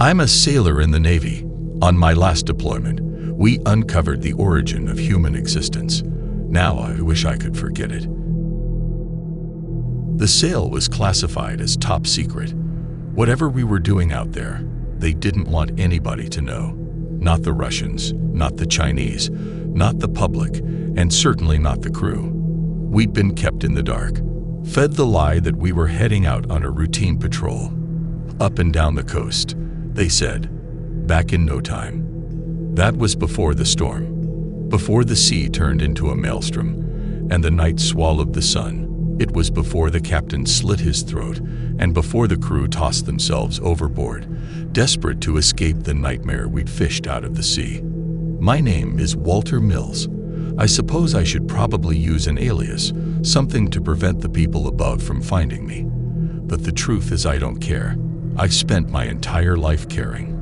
I'm a sailor in the Navy. On my last deployment, we uncovered the origin of human existence. Now I wish I could forget it. The sail was classified as top secret. Whatever we were doing out there, they didn't want anybody to know. Not the Russians, not the Chinese, not the public, and certainly not the crew. We'd been kept in the dark, fed the lie that we were heading out on a routine patrol. Up and down the coast, they said, back in no time. That was before the storm, before the sea turned into a maelstrom, and the night swallowed the sun. It was before the captain slit his throat, and before the crew tossed themselves overboard, desperate to escape the nightmare we'd fished out of the sea. My name is Walter Mills. I suppose I should probably use an alias, something to prevent the people above from finding me. But the truth is I don't care. I've spent my entire life caring.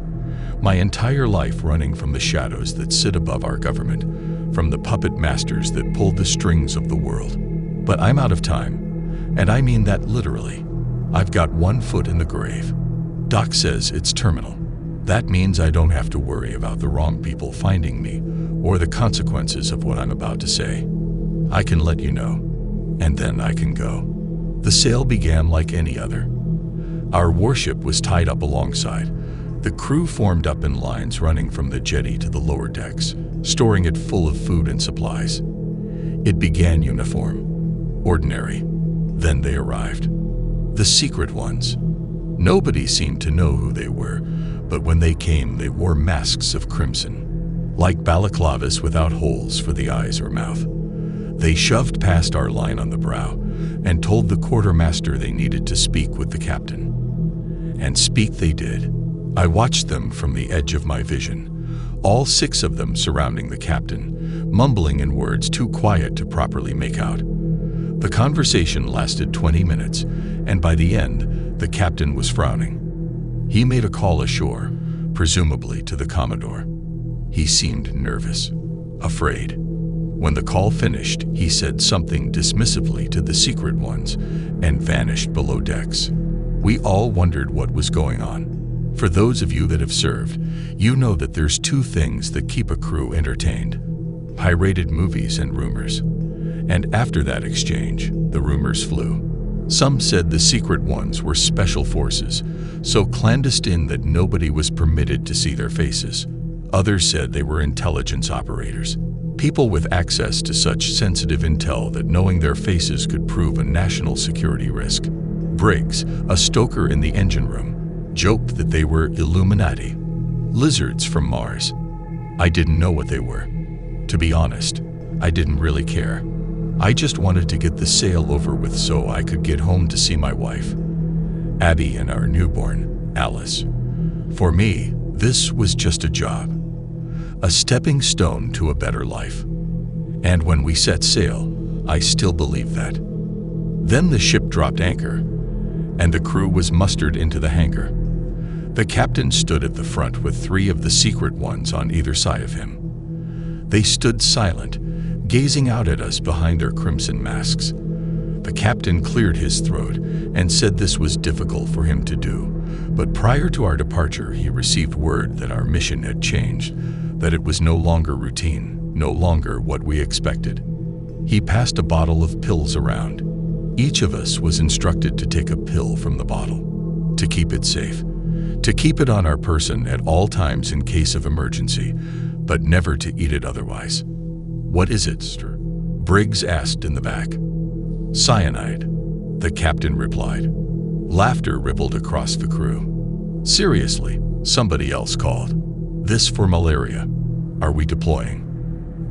My entire life running from the shadows that sit above our government, from the puppet masters that pull the strings of the world. But I'm out of time, and I mean that literally. I've got one foot in the grave. Doc says it's terminal. That means I don't have to worry about the wrong people finding me or the consequences of what I'm about to say. I can let you know, and then I can go. The sail began like any other. Our warship was tied up alongside. The crew formed up in lines running from the jetty to the lower decks, storing it full of food and supplies. It began uniform, ordinary. Then they arrived. The secret ones. Nobody seemed to know who they were, but when they came, they wore masks of crimson, like balaclavas without holes for the eyes or mouth. They shoved past our line on the brow and told the quartermaster they needed to speak with the captain. And speak they did. I watched them from the edge of my vision, all 6 of them surrounding the captain, mumbling in words too quiet to properly make out. The conversation lasted 20 minutes, and by the end, the captain was frowning. He made a call ashore, presumably to the Commodore. He seemed nervous, afraid. When the call finished, he said something dismissively to the secret ones and vanished below decks. We all wondered what was going on. For those of you that have served, you know that there's 2 things that keep a crew entertained: pirated movies and rumors. And after that exchange, the rumors flew. Some said the secret ones were special forces, so clandestine that nobody was permitted to see their faces. Others said they were intelligence operators, people with access to such sensitive intel that knowing their faces could prove a national security risk. Briggs, a stoker in the engine room, joked that they were Illuminati, lizards from Mars. I didn't know what they were. To be honest, I didn't really care. I just wanted to get the sail over with so I could get home to see my wife, Abby, and our newborn, Alice. For me, this was just a job, a stepping stone to a better life. And when we set sail, I still believed that. Then the ship dropped anchor, and the crew was mustered into the hangar. The captain stood at the front with 3 of the secret ones on either side of him. They stood silent, gazing out at us behind their crimson masks. The captain cleared his throat and said this was difficult for him to do, but prior to our departure, he received word that our mission had changed, that it was no longer routine, no longer what we expected. He passed a bottle of pills around. Each of us was instructed to take a pill from the bottle, to keep it safe, to keep it on our person at all times in case of emergency, but never to eat it otherwise. "What is it, sir?" Briggs asked in the back. "Cyanide," the captain replied. Laughter rippled across the crew. "Seriously," somebody else called. "This for malaria. Are we deploying?"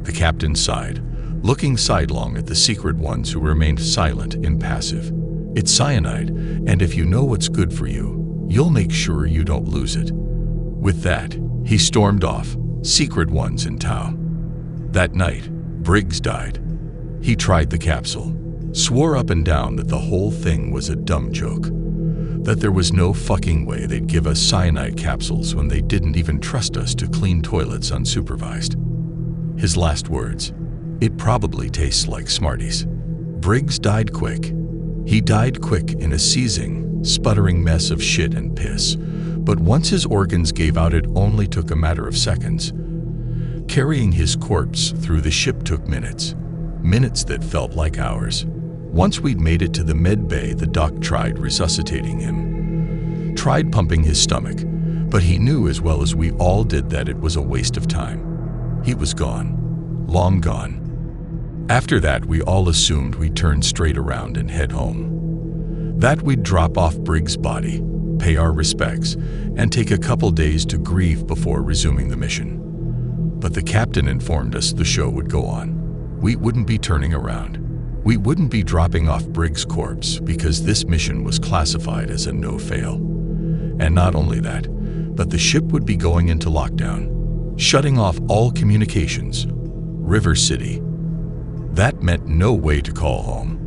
The captain sighed, looking sidelong at the secret ones who remained silent, impassive. "It's cyanide, and if you know what's good for you, you'll make sure you don't lose it." With that, he stormed off, secret ones in tow. That night, Briggs died. He tried the capsule, swore up and down that the whole thing was a dumb joke, that there was no fucking way they'd give us cyanide capsules when they didn't even trust us to clean toilets unsupervised. His last words, "It probably tastes like Smarties." Briggs died quick. He died quick in a seething, sputtering mess of shit and piss, But once his organs gave out, it only took a matter of seconds. Carrying his corpse through the ship took minutes. Minutes that felt like hours. Once we'd made it to the med bay, the doc tried resuscitating him. Tried pumping his stomach, but he knew as well as we all did that it was a waste of time. He was gone. Long gone. After that, we all assumed we'd turn straight around and head home. That we'd drop off Briggs' body, pay our respects, and take a couple days to grieve before resuming the mission. But the captain informed us the show would go on. We wouldn't be turning around. We wouldn't be dropping off Briggs' corpse because this mission was classified as a no-fail. And not only that, but the ship would be going into lockdown, shutting off all communications. River City. That meant no way to call home.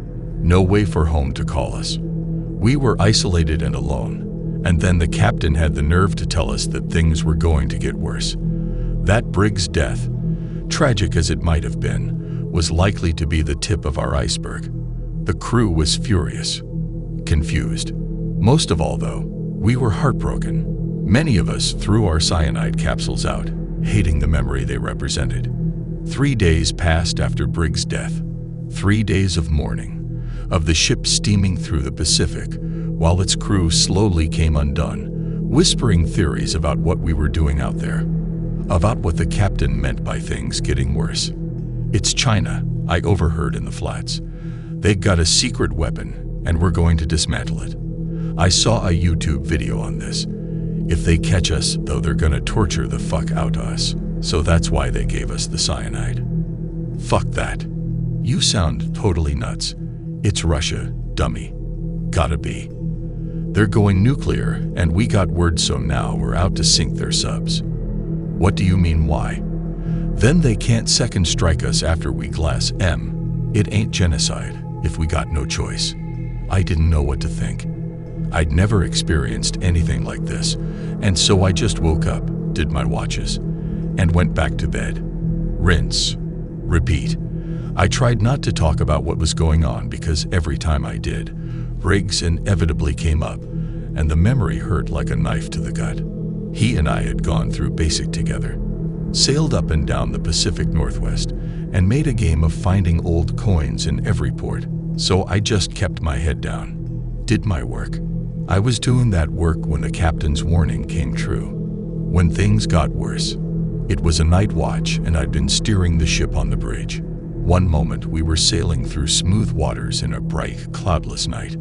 No way for home to call us. We were isolated and alone. And then the captain had the nerve to tell us that things were going to get worse. That Briggs' death, tragic as it might have been, was likely to be the tip of our iceberg. The crew was furious, confused. Most of all, though, we were heartbroken. Many of us threw our cyanide capsules out, hating the memory they represented. 3 days passed after Briggs' death. 3 days of mourning, of the ship steaming through the Pacific, while its crew slowly came undone, whispering theories about what we were doing out there, about what the captain meant by things getting worse. It's China, I overheard in the flats. They got a secret weapon, and we're going to dismantle it. I saw a YouTube video on this. If they catch us, though, they're gonna torture the fuck out of us. So that's why they gave us the cyanide. Fuck that. You sound totally nuts. It's Russia, dummy. Gotta be. They're going nuclear, and we got word, so now we're out to sink their subs. What do you mean, why? Then they can't second strike us after we glass M. It ain't genocide if we got no choice. I didn't know what to think. I'd never experienced anything like this, and so I just woke up, did my watches, and went back to bed. Rinse. Repeat. I tried not to talk about what was going on because every time I did, Briggs inevitably came up, and the memory hurt like a knife to the gut. He and I had gone through basic together, sailed up and down the Pacific Northwest, and made a game of finding old coins in every port, so I just kept my head down, did my work. I was doing that work when the captain's warning came true. When things got worse. It was a night watch, and I'd been steering the ship on the bridge. One moment we were sailing through smooth waters in a bright, cloudless night,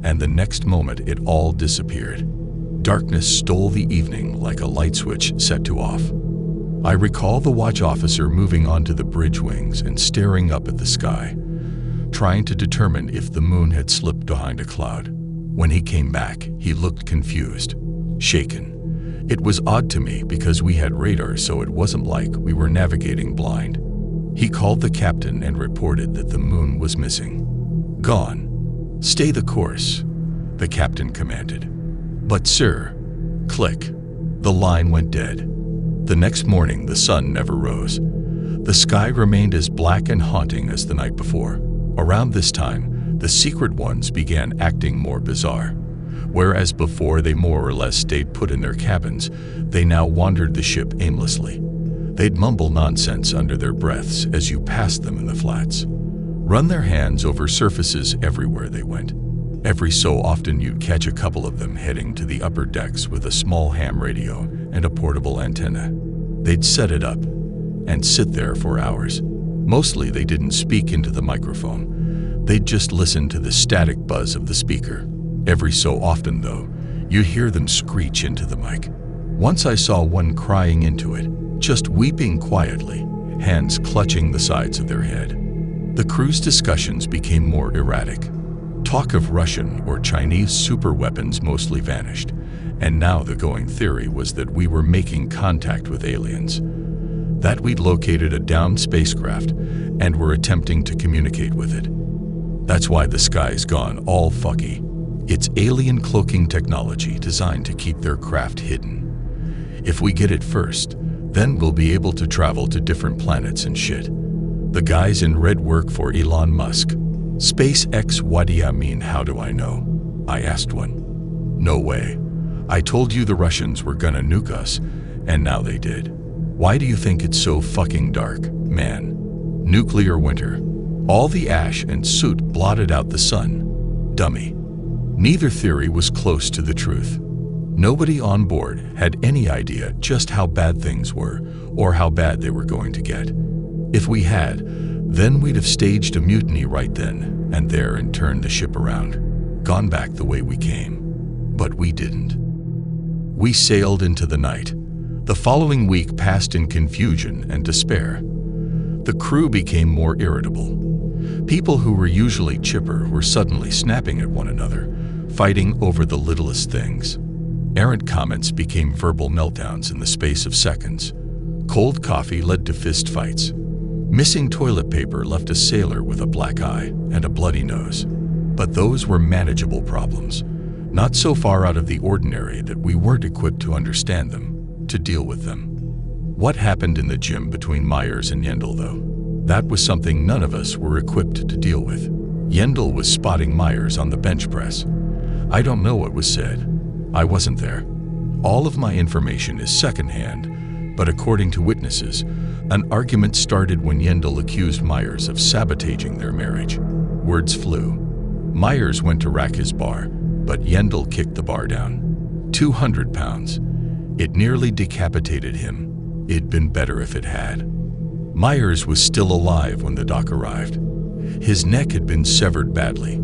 and the next moment it all disappeared. Darkness stole the evening like a light switch set to off. I recall the watch officer moving onto the bridge wings and staring up at the sky, trying to determine if the moon had slipped behind a cloud. When he came back, he looked confused, shaken. It was odd to me because we had radar, so it wasn't like we were navigating blind. He called the captain and reported that the moon was missing. Gone. Stay the course, the captain commanded. But sir, click. The line went dead. The next morning, the sun never rose. The sky remained as black and haunting as the night before. Around this time, the secret ones began acting more bizarre. Whereas before they more or less stayed put in their cabins, they now wandered the ship aimlessly. They'd mumble nonsense under their breaths as you passed them in the flats. Run their hands over surfaces everywhere they went. Every so often you'd catch a couple of them heading to the upper decks with a small ham radio and a portable antenna. They'd set it up and sit there for hours. Mostly they didn't speak into the microphone. They'd just listen to the static buzz of the speaker. Every so often, though, you'd hear them screech into the mic. Once I saw one crying into it, just weeping quietly, hands clutching the sides of their head. The crew's discussions became more erratic. Talk of Russian or Chinese superweapons mostly vanished, and now the going theory was that we were making contact with aliens, that we'd located a downed spacecraft and were attempting to communicate with it. That's why the sky's gone all fucky. It's alien cloaking technology designed to keep their craft hidden. If we get it first, then we'll be able to travel to different planets and shit. The guys in red work for Elon Musk. SpaceX. What do you mean, how do I know? I asked one. No way. I told you the Russians were gonna nuke us, and now they did. Why do you think it's so fucking dark, man? Nuclear winter. All the ash and soot blotted out the sun. Dummy. Neither theory was close to the truth. Nobody on board had any idea just how bad things were, or how bad they were going to get. If we had, then we'd have staged a mutiny right then and there and turned the ship around, gone back the way we came. But we didn't. We sailed into the night. The following week passed in confusion and despair. The crew became more irritable. People who were usually chipper were suddenly snapping at one another, fighting over the littlest things. Errant comments became verbal meltdowns in the space of seconds. Cold coffee led to fistfights. Missing toilet paper left a sailor with a black eye and a bloody nose. But those were manageable problems, not so far out of the ordinary that we weren't equipped to understand them, to deal with them. What happened in the gym between Myers and Yendel, though? That was something none of us were equipped to deal with. Yendel was spotting Myers on the bench press. I don't know what was said. I wasn't there. All of my information is secondhand, but according to witnesses, an argument started when Yendel accused Myers of sabotaging their marriage. Words flew. Myers went to rack his bar, but Yendel kicked the bar down. 200 pounds. It nearly decapitated him. It'd been better if it had. Myers was still alive when the doc arrived. His neck had been severed badly,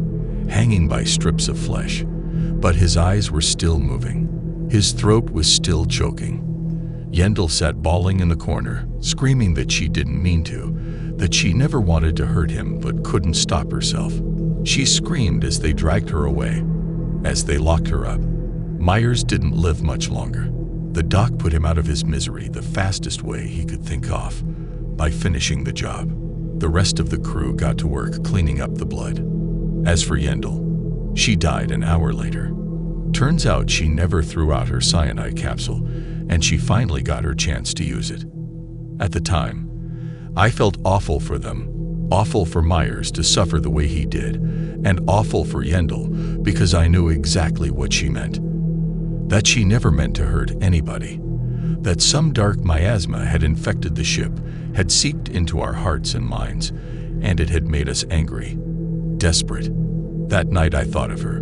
hanging by strips of flesh, but his eyes were still moving. His throat was still choking. Yendel sat bawling in the corner, screaming that she didn't mean to, that she never wanted to hurt him but couldn't stop herself. She screamed as they dragged her away, as they locked her up. Myers didn't live much longer. The doc put him out of his misery the fastest way he could think of, by finishing the job. The rest of the crew got to work cleaning up the blood. As for Yendel, she died an hour later. Turns out she never threw out her cyanide capsule, and she finally got her chance to use it. At the time, I felt awful for them, awful for Myers to suffer the way he did, and awful for Yendel because I knew exactly what she meant. That she never meant to hurt anybody. That some dark miasma had infected the ship, had seeped into our hearts and minds, and it had made us angry, desperate. That night I thought of her,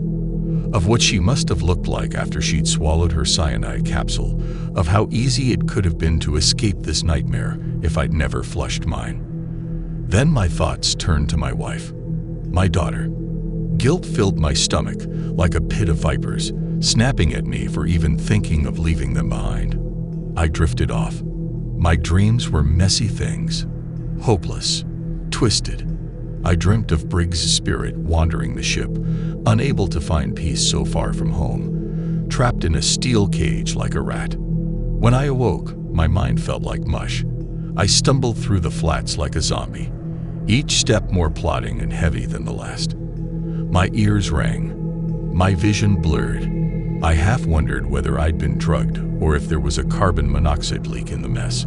of what she must have looked like after she'd swallowed her cyanide capsule, of how easy it could have been to escape this nightmare if I'd never flushed mine. Then my thoughts turned to my wife, my daughter. Guilt filled my stomach like a pit of vipers, snapping at me for even thinking of leaving them behind. I drifted off. My dreams were messy things, hopeless, twisted. I dreamt of Briggs' spirit wandering the ship, unable to find peace so far from home, trapped in a steel cage like a rat. When I awoke, my mind felt like mush. I stumbled through the flats like a zombie, each step more plodding and heavy than the last. My ears rang, my vision blurred. I half wondered whether I'd been drugged or if there was a carbon monoxide leak in the mess,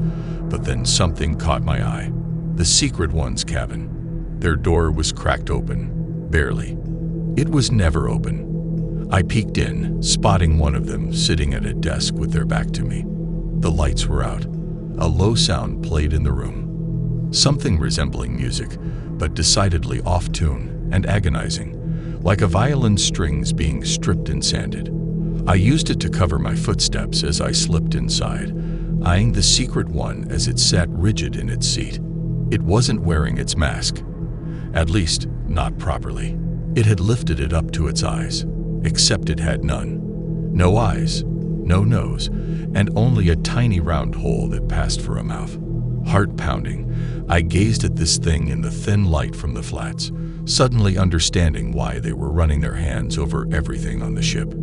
but then something caught my eye. The Secret One's cabin. Their door was cracked open, barely. It was never open. I peeked in, spotting one of them sitting at a desk with their back to me. The lights were out. A low sound played in the room. Something resembling music, but decidedly off-tune and agonizing, like a violin's strings being stripped and sanded. I used it to cover my footsteps as I slipped inside, eyeing the Secret One as it sat rigid in its seat. It wasn't wearing its mask. At least, not properly. It had lifted it up to its eyes, except it had none. No eyes, no nose, and only a tiny round hole that passed for a mouth. Heart pounding, I gazed at this thing in the thin light from the flats, suddenly understanding why they were running their hands over everything on the ship.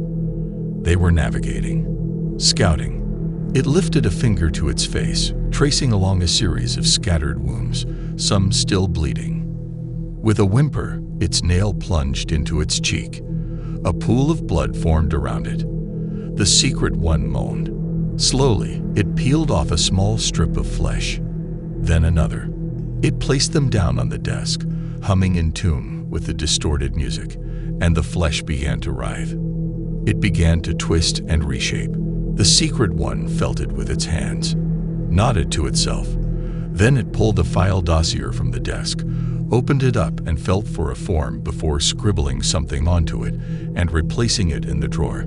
They were navigating, scouting. It lifted a finger to its face, tracing along a series of scattered wounds, some still bleeding. With a whimper, its nail plunged into its cheek. A pool of blood formed around it. The Secret One moaned. Slowly, it peeled off a small strip of flesh, then another. It placed them down on the desk, humming in tune with the distorted music, and the flesh began to writhe. It began to twist and reshape. The secret one felt it with its hands, nodded to itself. Then it pulled a file dossier from the desk, opened it up and felt for a form before scribbling something onto it and replacing it in the drawer.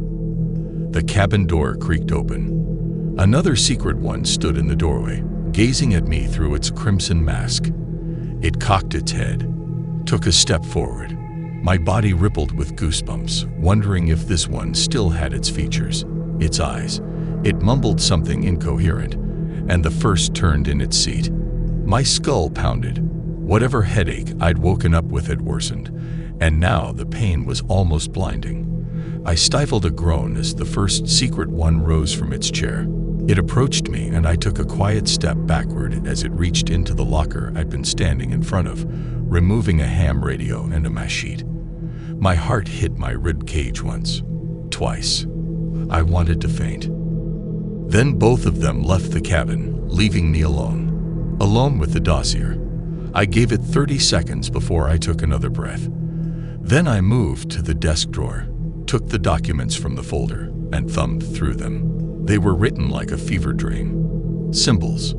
The cabin door creaked open. Another secret one stood in the doorway, gazing at me through its crimson mask. It cocked its head, took a step forward. My body rippled with goosebumps, wondering if this one still had its features, its eyes. It mumbled something incoherent, and the first turned in its seat. My skull pounded. Whatever headache I'd woken up with had worsened, and now the pain was almost blinding. I stifled a groan as the first secret one rose from its chair. It approached me, and I took a quiet step backward as it reached into the locker I'd been standing in front of, removing a ham radio and a mash sheet. My heart hit my rib cage once, twice. I wanted to faint. Then both of them left the cabin, leaving me alone with the dossier. I gave it 30 seconds before I took another breath. Then I moved to the desk drawer, took the documents from the folder, and thumbed through them. They were written like a fever dream. Symbols,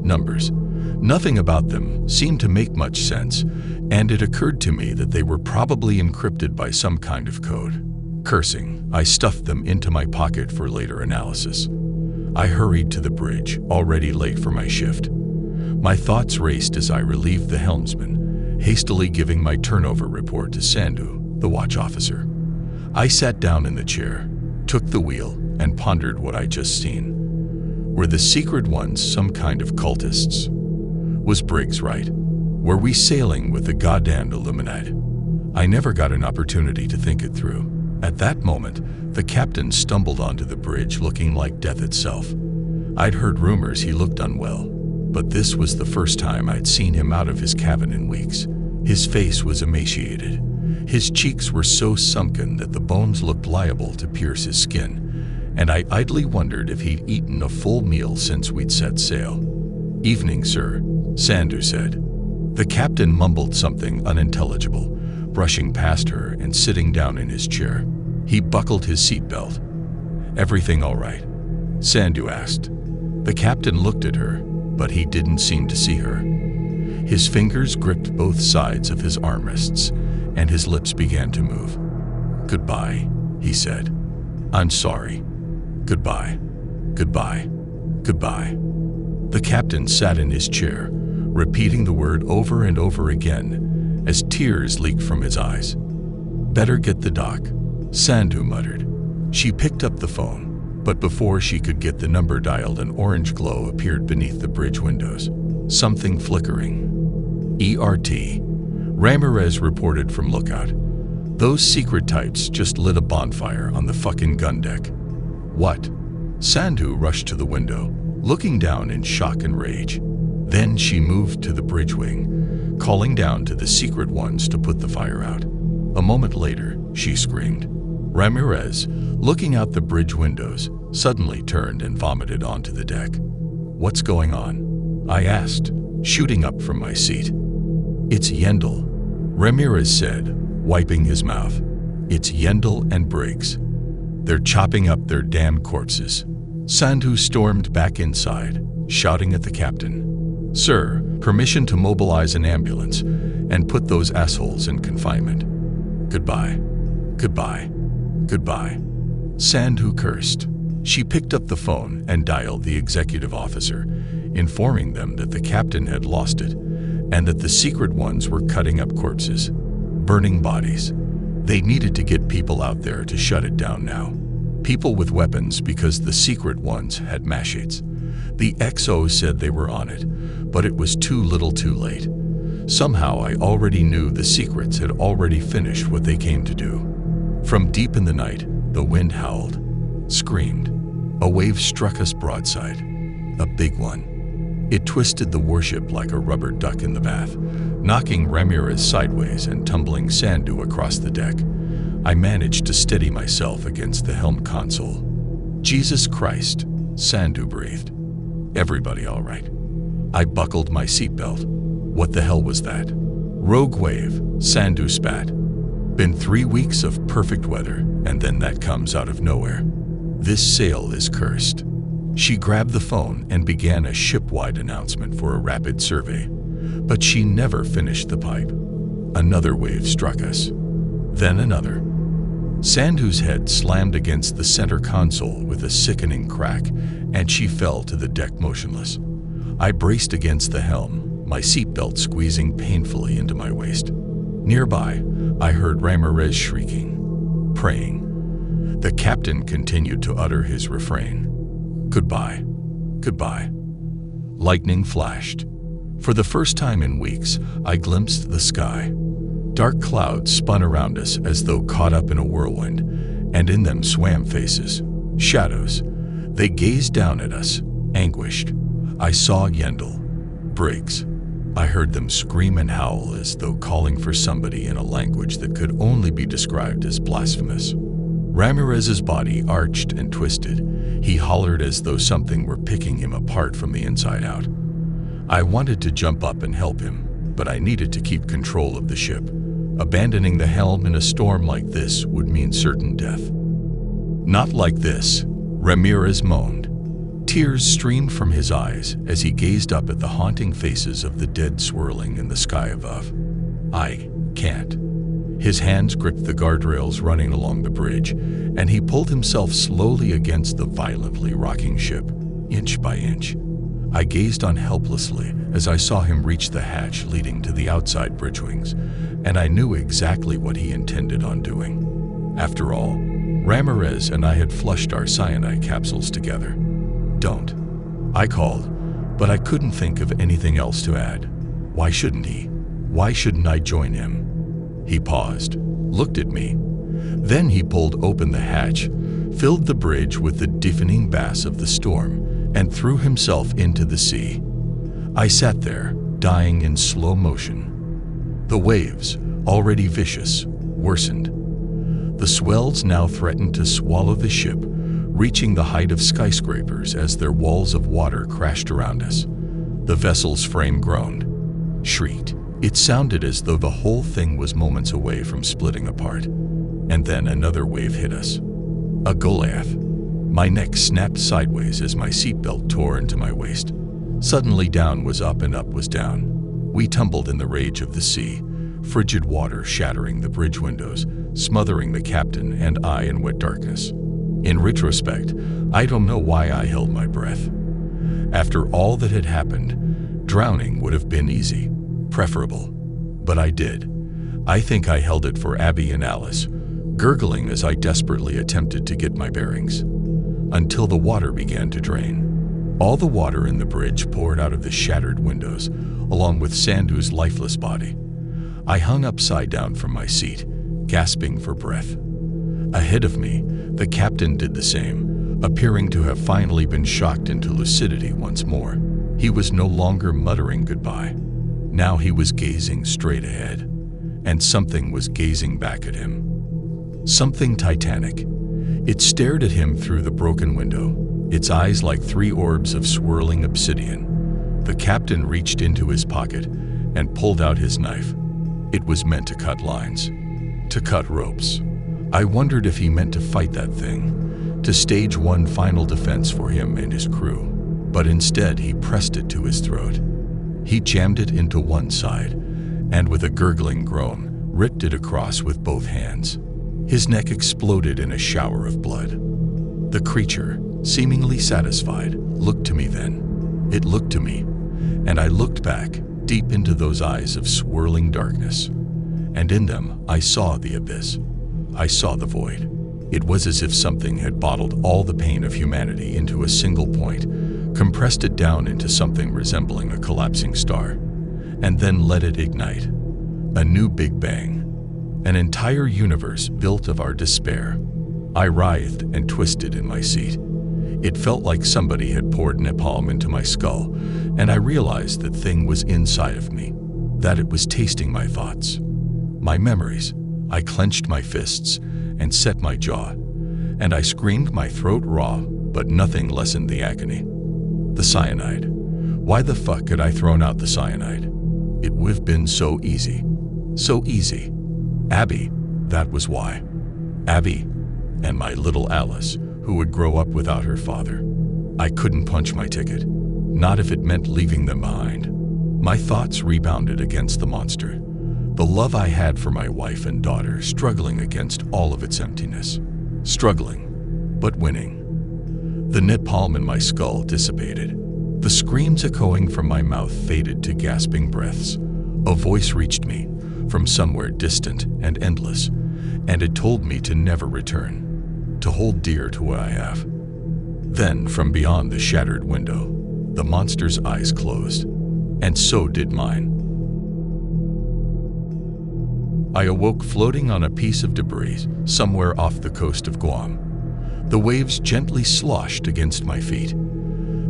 numbers. Nothing about them seemed to make much sense, and it occurred to me that they were probably encrypted by some kind of code. Cursing, I stuffed them into my pocket for later analysis. I hurried to the bridge, already late for my shift. My thoughts raced as I relieved the helmsman, hastily giving my turnover report to Sandhu, the watch officer. I sat down in the chair, took the wheel, and pondered what I'd just seen. Were the secret ones some kind of cultists? Was Briggs right? Were we sailing with the goddamned Illuminati? I never got an opportunity to think it through. At that moment, the captain stumbled onto the bridge looking like death itself. I'd heard rumors he looked unwell, but this was the first time I'd seen him out of his cabin in weeks. His face was emaciated. His cheeks were so sunken that the bones looked liable to pierce his skin, and I idly wondered if he'd eaten a full meal since we'd set sail. "Evening, sir," Sandhu said. The captain mumbled something unintelligible, brushing past her and sitting down in his chair. He buckled his seatbelt. "Everything all right?" Sandhu asked. The captain looked at her, but he didn't seem to see her. His fingers gripped both sides of his armrests, and his lips began to move. "Goodbye," he said. "I'm sorry. Goodbye. Goodbye. Goodbye." The captain sat in his chair, repeating the word over and over again as tears leaked from his eyes. "Better get the doc," Sandhu muttered. She picked up the phone, but before she could get the number dialed, an orange glow appeared beneath the bridge windows. Something flickering. "ERT," Ramirez reported from lookout. "Those secret types just lit a bonfire on the fucking gun deck." "What?" Sandhu rushed to the window, looking down in shock and rage. Then she moved to the bridge wing, calling down to the secret ones to put the fire out. A moment later, she screamed. Ramirez, looking out the bridge windows, suddenly turned and vomited onto the deck. "What's going on?" I asked, shooting up from my seat. "It's Yendel," Ramirez said, wiping his mouth. "It's Yendel and Briggs. They're chopping up their damn corpses." Sandhu stormed back inside, shouting at the captain. "Sir, permission to mobilize an ambulance and put those assholes in confinement." "Goodbye. Goodbye. Goodbye." Sandhu cursed. She picked up the phone and dialed the executive officer, informing them that the captain had lost it and that the secret ones were cutting up corpses, burning bodies. They needed to get people out there to shut it down now. People with weapons, because the secret ones had machetes. The XO said they were on it, but it was too little too late. Somehow I already knew the secrets had already finished what they came to do. From deep in the night, the wind howled, screamed. A wave struck us broadside, a big one. It twisted the warship like a rubber duck in the bath, knocking Ramirez sideways and tumbling Sandhu across the deck. I managed to steady myself against the helm console. "Jesus Christ," Sandhu breathed. "Everybody all right?" I buckled my seatbelt. "What the hell was that?" "Rogue wave," Sandhu spat. Been 3 weeks of perfect weather, and then that comes out of nowhere. This sail is cursed. She grabbed the phone and began a ship-wide announcement for a rapid survey, but she never finished the pipe. Another wave struck us, then another. Sandhu's head slammed against the center console with a sickening crack, and she fell to the deck motionless. I braced against the helm, my seatbelt squeezing painfully into my waist. Nearby, I heard Ramirez shrieking, praying. The captain continued to utter his refrain. Goodbye, goodbye. Lightning flashed. For the first time in weeks, I glimpsed the sky. Dark clouds spun around us as though caught up in a whirlwind, and in them swam faces, shadows. They gazed down at us, anguished. I saw Yendel, Briggs. I heard them scream and howl as though calling for somebody in a language that could only be described as blasphemous. Ramirez's body arched and twisted. He hollered as though something were picking him apart from the inside out. I wanted to jump up and help him, but I needed to keep control of the ship. Abandoning the helm in a storm like this would mean certain death. Not like this, Ramirez moaned. Tears streamed from his eyes as he gazed up at the haunting faces of the dead swirling in the sky above. I can't. His hands gripped the guardrails running along the bridge, and he pulled himself slowly against the violently rocking ship, inch by inch. I gazed on helplessly as I saw him reach the hatch leading to the outside bridge wings, and I knew exactly what he intended on doing. After all, Ramirez and I had flushed our cyanide capsules together. Don't. I called, but I couldn't think of anything else to add. Why shouldn't he? Why shouldn't I join him? He paused, looked at me. Then he pulled open the hatch, filled the bridge with the deafening bass of the storm, and threw himself into the sea. I sat there, dying in slow motion. The waves, already vicious, worsened. The swells now threatened to swallow the ship, reaching the height of skyscrapers as their walls of water crashed around us. The vessel's frame groaned, shrieked. It sounded as though the whole thing was moments away from splitting apart. And then another wave hit us. A Goliath. My neck snapped sideways as my seatbelt tore into my waist. Suddenly down was up and up was down. We tumbled in the rage of the sea, frigid water shattering the bridge windows, smothering the captain and I in wet darkness. In retrospect, I don't know why I held my breath. After all that had happened, drowning would have been easy, preferable. But I did. I think I held it for Abby and Alice, gurgling as I desperately attempted to get my bearings. Until the water began to drain. All the water in the bridge poured out of the shattered windows, along with Sandhu's lifeless body. I hung upside down from my seat, gasping for breath. Ahead of me, the captain did the same, appearing to have finally been shocked into lucidity once more. He was no longer muttering goodbye. Now he was gazing straight ahead, and something was gazing back at him. Something titanic. It stared at him through the broken window, its eyes like 3 orbs of swirling obsidian. The captain reached into his pocket and pulled out his knife. It was meant to cut lines, to cut ropes. I wondered if he meant to fight that thing, to stage one final defense for him and his crew. But instead he pressed it to his throat. He jammed it into one side, and with a gurgling groan, ripped it across with both hands. His neck exploded in a shower of blood. The creature, seemingly satisfied, looked to me then. It looked to me, and I looked back, deep into those eyes of swirling darkness. And in them, I saw the abyss. I saw the void. It was as if something had bottled all the pain of humanity into a single point, compressed it down into something resembling a collapsing star, and then let it ignite. A new Big Bang. An entire universe built of our despair. I writhed and twisted in my seat. It felt like somebody had poured napalm into my skull, and I realized that thing was inside of me, that it was tasting my thoughts, my memories. I clenched my fists and set my jaw, and I screamed my throat raw, but nothing lessened the agony. The cyanide. Why the fuck had I thrown out the cyanide? It would have been so easy. So easy. Abby. That was why. Abby and my little Alice, who would grow up without her father. I couldn't punch my ticket, not if it meant leaving them behind. My thoughts rebounded against the monster, the love I had for my wife and daughter, struggling against all of its emptiness. Struggling, but winning. The napalm in my skull dissipated. The screams echoing from my mouth faded to gasping breaths. A voice reached me from somewhere distant and endless, and it told me to never return, to hold dear to what I have. Then, from beyond the shattered window, the monster's eyes closed, and so did mine. I awoke floating on a piece of debris somewhere off the coast of Guam. The waves gently sloshed against my feet.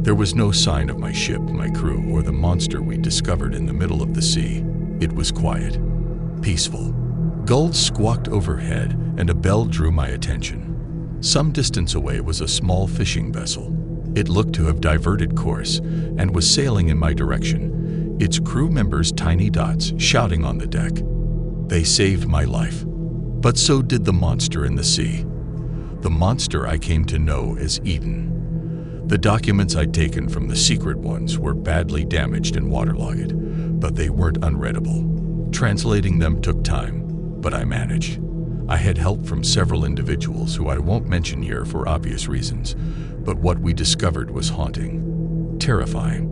There was no sign of my ship, my crew, or the monster we discovered in the middle of the sea. It was quiet, peaceful. Gulls squawked overhead, and a bell drew my attention. Some distance away was a small fishing vessel. It looked to have diverted course and was sailing in my direction, its crew members tiny dots shouting on the deck. They saved my life. But so did the monster in the sea. The monster I came to know as Eden. The documents I'd taken from the secret ones were badly damaged and waterlogged, but they weren't unreadable. Translating them took time, but I managed. I had help from several individuals who I won't mention here for obvious reasons, but what we discovered was haunting, terrifying.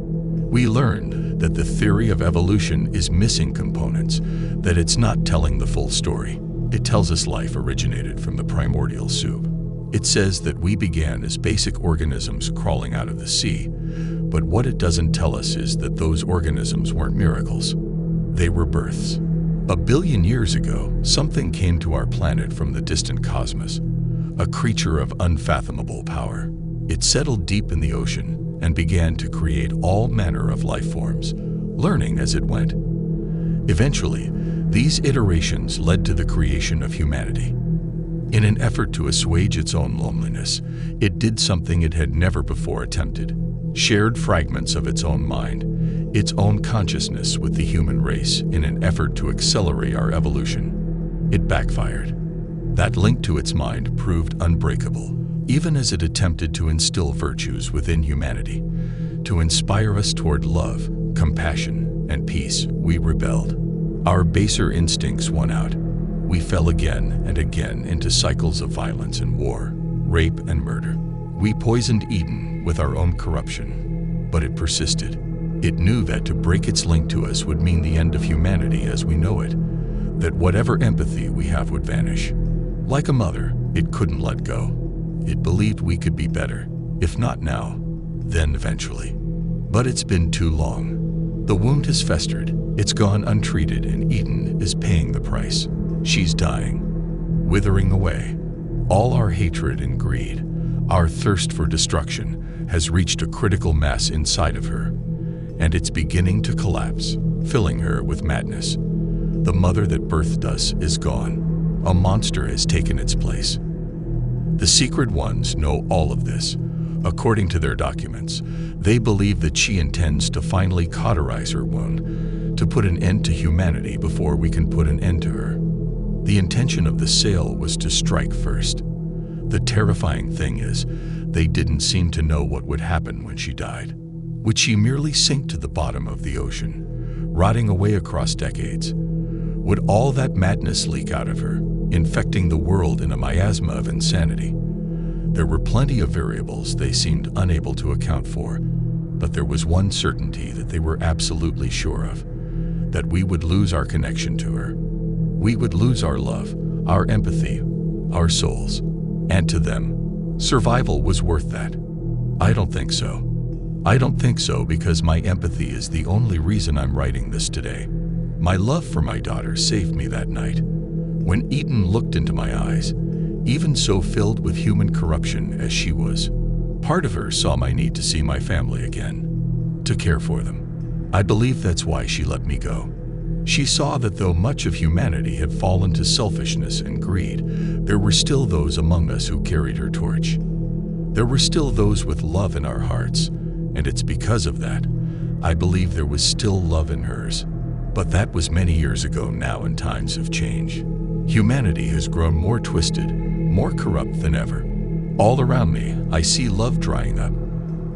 We learned that the theory of evolution is missing components, that it's not telling the full story. It tells us life originated from the primordial soup. It says that we began as basic organisms crawling out of the sea, but what it doesn't tell us is that those organisms weren't miracles. They were births. 1 billion years ago, something came to our planet from the distant cosmos, a creature of unfathomable power. It settled deep in the ocean and began to create all manner of life forms, learning as it went. Eventually, these iterations led to the creation of humanity. In an effort to assuage its own loneliness, it did something it had never before attempted: shared fragments of its own mind, its own consciousness with the human race in an effort to accelerate our evolution. It backfired. That link to its mind proved unbreakable, even as it attempted to instill virtues within humanity. To inspire us toward love, compassion, and peace, we rebelled. Our baser instincts won out. We fell again and again into cycles of violence and war, rape and murder. We poisoned Eden with our own corruption, but it persisted. It knew that to break its link to us would mean the end of humanity as we know it, that whatever empathy we have would vanish. Like a mother, it couldn't let go. It believed we could be better, if not now, then eventually. But it's been too long. The wound has festered, it's gone untreated, and Eden is paying the price. She's dying, withering away. All our hatred and greed, our thirst for destruction, has reached a critical mass inside of her, and it's beginning to collapse, filling her with madness. The mother that birthed us is gone. A monster has taken its place. The secret ones know all of this. According to their documents, they believe that she intends to finally cauterize her wound, to put an end to humanity before we can put an end to her. The intention of the sail was to strike first. The terrifying thing is, they didn't seem to know what would happen when she died. Would she merely sink to the bottom of the ocean, rotting away across decades? Would all that madness leak out of her, infecting the world in a miasma of insanity? There were plenty of variables they seemed unable to account for, but there was one certainty that they were absolutely sure of: that we would lose our connection to her. We would lose our love, our empathy, our souls. And to them, survival was worth that. I don't think so. I don't think so because my empathy is the only reason I'm writing this today. My love for my daughter saved me that night. When Eden looked into my eyes, even so filled with human corruption as she was, part of her saw my need to see my family again, to care for them. I believe that's why she let me go. She saw that though much of humanity had fallen to selfishness and greed, there were still those among us who carried her torch. There were still those with love in our hearts, and it's because of that I believe there was still love in hers. But that was many years ago now, and times have changed. Humanity has grown more twisted, more corrupt than ever. All around me, I see love drying up,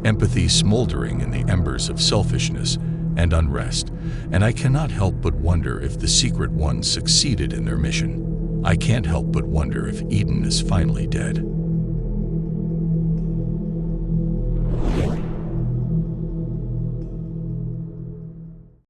empathy smoldering in the embers of selfishness and unrest, and I cannot help but wonder if the Secret Ones succeeded in their mission. I can't help but wonder if Eden is finally dead.